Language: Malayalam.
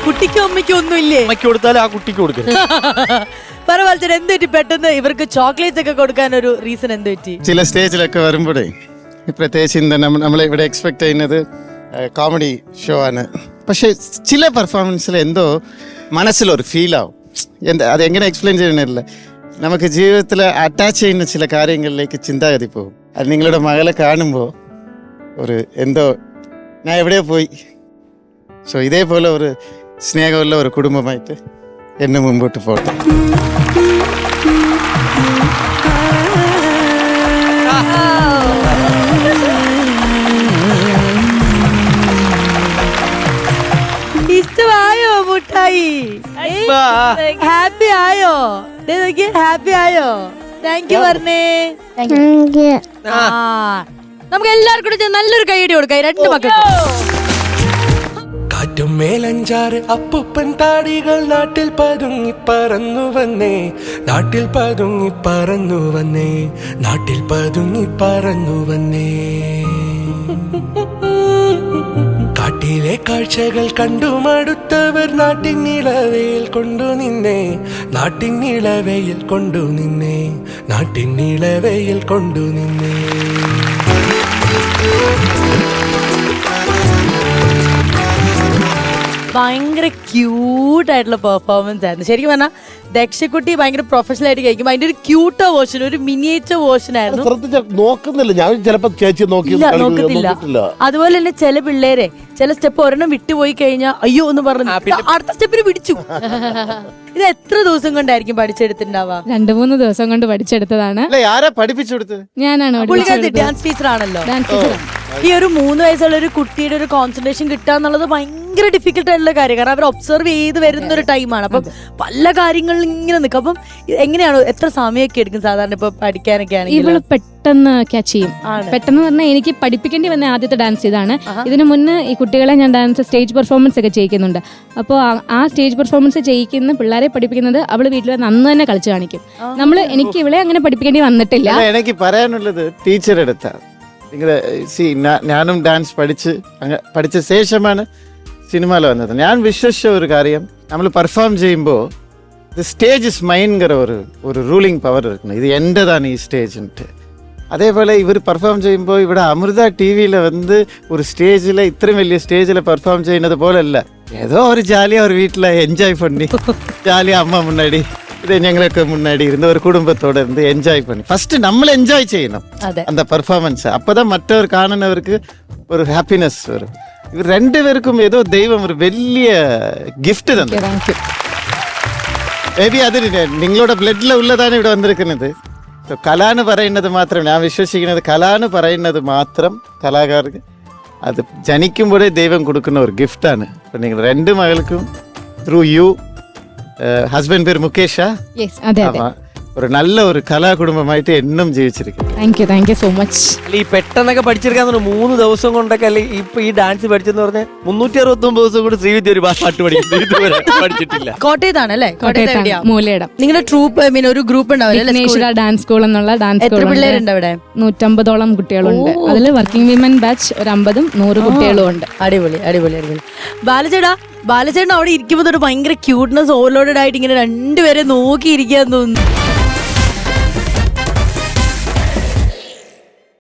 കുട്ടിക്കും അമ്മയ്ക്കും ഒന്നുമില്ലേ? അമ്മയ്ക്ക് കൊടുത്താൽ ആ കുട്ടിക്ക് കൊടുക്കും. പറവാൽ എന്ത് പറ്റി പെട്ടെന്ന് ഇവർക്ക് ചോക്ലേറ്റ്സ് ഒക്കെ കൊടുക്കാൻ ഒരു റീസൺ എന്ത് പറ്റി? ചില സ്റ്റേജിലൊക്കെ വരുമ്പോഴേ പ്രത്യേകിച്ച് നമ്മൾ ഇവിടെ എക്സ്പെക്ട് ചെയ്യുന്നത് കോമഡി ഷോ ആണ്. പക്ഷെ ചില പെർഫോമൻസിൽ എന്തോ മനസ്സിലൊരു ഫീലാവും. അതെങ്ങനെ എക്സ്പ്ലെയിൻ ചെയ്യണില്ല. നമുക്ക് ജീവിതത്തിൽ അറ്റാച്ച് ചെയ്യുന്ന ചില കാര്യങ്ങളിലേക്ക് ചിന്താഗതി പോകും. അത് നിങ്ങളുടെ മകളെ കാണുമ്പോൾ ഒരു എന്തോ ഞാൻ എവിടെയോ പോയി. സോ ഇതേപോലെ ഒരു സ്നേഹമുള്ള ഒരു കുടുംബമായിട്ട് എന്നെ മുമ്പോട്ട് പോട്ടെ. ഇഷ്ടമായോ മുട്ടായി? ഹാപ്പി ആയോ? ഹാപ്പി ആയോ? താങ്ക് യു പറഞ്ഞേ. നമുക്ക് എല്ലാവർക്കും നല്ലൊരു കൈയടി കൊടുക്കാം രണ്ട് മക്കൾക്കും. കാറ്റും മേലഞ്ചാറ് അപ്പൂപ്പൻ താടികൾ നാട്ടിൽ പതുങ്ങി പറന്നു വന്നേ, നാട്ടിൽ പതുങ്ങി പറന്നു വന്നേ, നാട്ടിൽ പതുങ്ങി പറന്നു വന്നേ. കാട്ടിലെ കാഴ്ചകൾ കണ്ടു മടുത്തവർ നാട്ടിൻ നിളവയിൽ കൊണ്ടു നിന്നേ, നാട്ടിൻ നിളവയിൽ കൊണ്ടു നിന്നേ, നാട്ടിൻ നിളവയിൽ കൊണ്ടു നിന്നേ. ഭയങ്കര ക്യൂട്ടായിട്ടുള്ള പെർഫോമൻസ് ആയിരുന്നു. ശരിക്കും പറഞ്ഞാൽ ദക്ഷക്കുട്ടി ഭയങ്കര പ്രൊഫഷണൽ ആയിട്ട് കഴിക്കും. അതിന്റെ ഒരു ക്യൂട്ടോ വേർഷൻ, ഒരു മിനിയേച്ചർ വേർഷൻ ആയിരുന്നു. നോക്കുന്നില്ല ഞാൻ ചിലപ്പോ ചേച്ചി നോക്കത്തില്ല. അതുപോലെ തന്നെ ചില പിള്ളേരെ ചില സ്റ്റെപ്പ് ഒരെണ്ണം വിട്ടുപോയി കഴിഞ്ഞാൽ അയ്യോ എന്ന് പറഞ്ഞു അടുത്ത സ്റ്റെപ്പിന് പിടിച്ചു. ഇത് എത്ര ദിവസം കൊണ്ടായിരിക്കും പഠിച്ചെടുത്തിട്ടുണ്ടാവുക? 2-3 ദിവസം കൊണ്ട് പഠിച്ചെടുത്തതാണ്. ആരാ പഠിപ്പിച്ചു കൊടുത്തത്? ഞാനാണ്. ഡാൻസ് ടീച്ചർ ആണല്ലോ. ഈ ഒരു 3 വയസ്സുള്ള ഒരു കുട്ടിയുടെ ഒരു കോൺസെൻട്രേഷൻ കിട്ടുക എന്നുള്ളത് ഭയങ്കര ഡിഫിക്കൽട്ട് ആയിട്ടുള്ള കാര്യം. കാരണം അവർ ഒബ്സർവ് ചെയ്ത് വരുന്ന ഒരു ടൈമാണ്. അപ്പം പല കാര്യങ്ങളിലും ഇങ്ങനെ നിൽക്കും. അപ്പം എങ്ങനെയാണ്, എത്ര സമയമൊക്കെ എടുക്കും സാധാരണ ഇപ്പൊ പഠിക്കാനൊക്കെ ആണെങ്കിൽ? ഇവള് പെട്ടെന്ന് ക്യാച്ച് ചെയ്യും. പെട്ടെന്ന് പറഞ്ഞാൽ എനിക്ക് പഠിപ്പിക്കേണ്ടി വന്ന ആദ്യത്തെ ഡാൻസ് ഇതാണ്. ഇതിനു മുന്നേ ഈ കുട്ടികളെ ഞാൻ ഡാൻസ് സ്റ്റേജ് പെർഫോമൻസ് ഒക്കെ ചെയ്യിക്കുന്നുണ്ട്. അപ്പോൾ ആ സ്റ്റേജ് പെർഫോമൻസ് ചെയ്യിക്കുന്ന പിള്ളേരെ പഠിപ്പിക്കുന്നത് അവള് വീട്ടിൽ വന്ന് അന്ന് തന്നെ കളിച്ചു കാണിക്കും. എനിക്ക് ഇവളെ അങ്ങനെ പഠിപ്പിക്കേണ്ടി വന്നിട്ടില്ല. എനിക്ക് പറയാനുള്ളത് ടീച്ചർ എടുത്താൽ ഞാനും ഡാൻസ് പഠിച്ച ശേഷമാണ് സിനിമയിൽ വന്നത്. ഞാൻ വിശ്വസിച്ച ഒരു കാര്യം, നമ്മൾ പെർഫോം ചെയ്യുമ്പോൾ സ്റ്റേജ് ഭയങ്കര ഒരു റൂളിംഗ് പവർ ഇരിക്കണം. ഇത് എൻ്റെതാണ് ഈ സ്റ്റേജ്. അതേപോലെ ഇവർ പെർഫോം ചെയ്യുമ്പോൾ ഇവിടെ അമൃത ടിവിയിൽ വന്ന് ഒരു സ്റ്റേജിൽ ഇത്രയും വലിയ സ്റ്റേജിൽ പെർഫോം ചെയ്യുന്നത് പോലെയല്ല. ഏതോ ഒരു ജാലിயாக ഒരു വീട്ടിൽ എൻജോയ് பண்ணி ஜாலியாக அம்மா முன்னாடி ഇത് ഞങ്ങളൊക്കെ മുന്നാടി ഇരുന്ന് ഒരു കുടുംബത്തോടെ ഇருந்து എൻജോയ് பண்ணி ഫസ്റ്റ് നമ്മൾ എൻജോയ് ചെയ്യണം அந்த പെർഫോമൻസ്. அப்பதான் മറ്റവർ കാണുന്നവർക്ക് ഒരു ഹാപ്പിനെസ് വരും. ഇവർ രണ്ടുപേർക്കും ഏതോ ദൈവം ഒരു വലിയ ഗിഫ്റ്റ് തന്നെ. മേ ബി അത് നിങ്ങളുടെ ബ്ലഡിൽ ഉള്ളതാണ് ഇവിടെ വന്നിരിക്കുന്നത്. കല എന്ന് പറയുന്നത് മാത്രം ഞാൻ വിശ്വസിക്കുന്നത്, കല എന്ന് പറയുന്നത് മാത്രം കലാകാർക്ക് അത് ജനിക്കുമ്പോഴേ ദൈവം കൊടുക്കുന്ന ഒരു ഗിഫ്റ്റാണ്. അപ്പം നിങ്ങൾ രണ്ട് മകൾക്കും ത്രൂ യു, ഹസ്ബൻഡ് പേര് മുകേഷാ, ഒരു നല്ല ഒരു കലാകുടുംബമായിട്ട് എന്നും ജീവിച്ചിരിക്കും. Thank you so much. ഈ പെട്ടെന്നൊക്കെ പഠിച്ചെടുക്കാൻ 3 ദിവസം കൊണ്ടൊക്കെ, അല്ലെ ഇപ്പൊ ഈ ഡാൻസ് പഠിച്ചെന്ന് പറഞ്ഞാൽ 369 ദിവസം കൂടി ശ്രീവിദ്യ ഒരു പാട്ട് പഠിച്ചിട്ടില്ല. കോട്ടയത്താണ് അല്ലേ? മൂലയിടം. നിങ്ങളുടെ ട്രൂപ്പ് ഒരു ഗ്രൂപ്പ് ഉണ്ടാവില്ല, ഡാൻസ് സ്കൂൾ എന്നുള്ള ഡാൻസ്. എത്ര പിള്ളേരുണ്ട് അവിടെ? 150ഓളം കുട്ടികളുണ്ട്. അതിൽ വർക്കിംഗ് വിമൻ ബാച്ച് ഒരു 50-100 കുട്ടികളും ഉണ്ട്. അടിപൊളി അടിപൊളി അടിപൊളി. ബാലചേട്ടൻ അവിടെ ഇരിക്കുമ്പോൾ ഒരു ഭയങ്കര ക്യൂട്ട്നെസ് ഓവർലോഡഡ് ആയിട്ട് ഇങ്ങനെ രണ്ടുപേരെ നോക്കിയിരിക്കാൻ തോന്നുന്നു.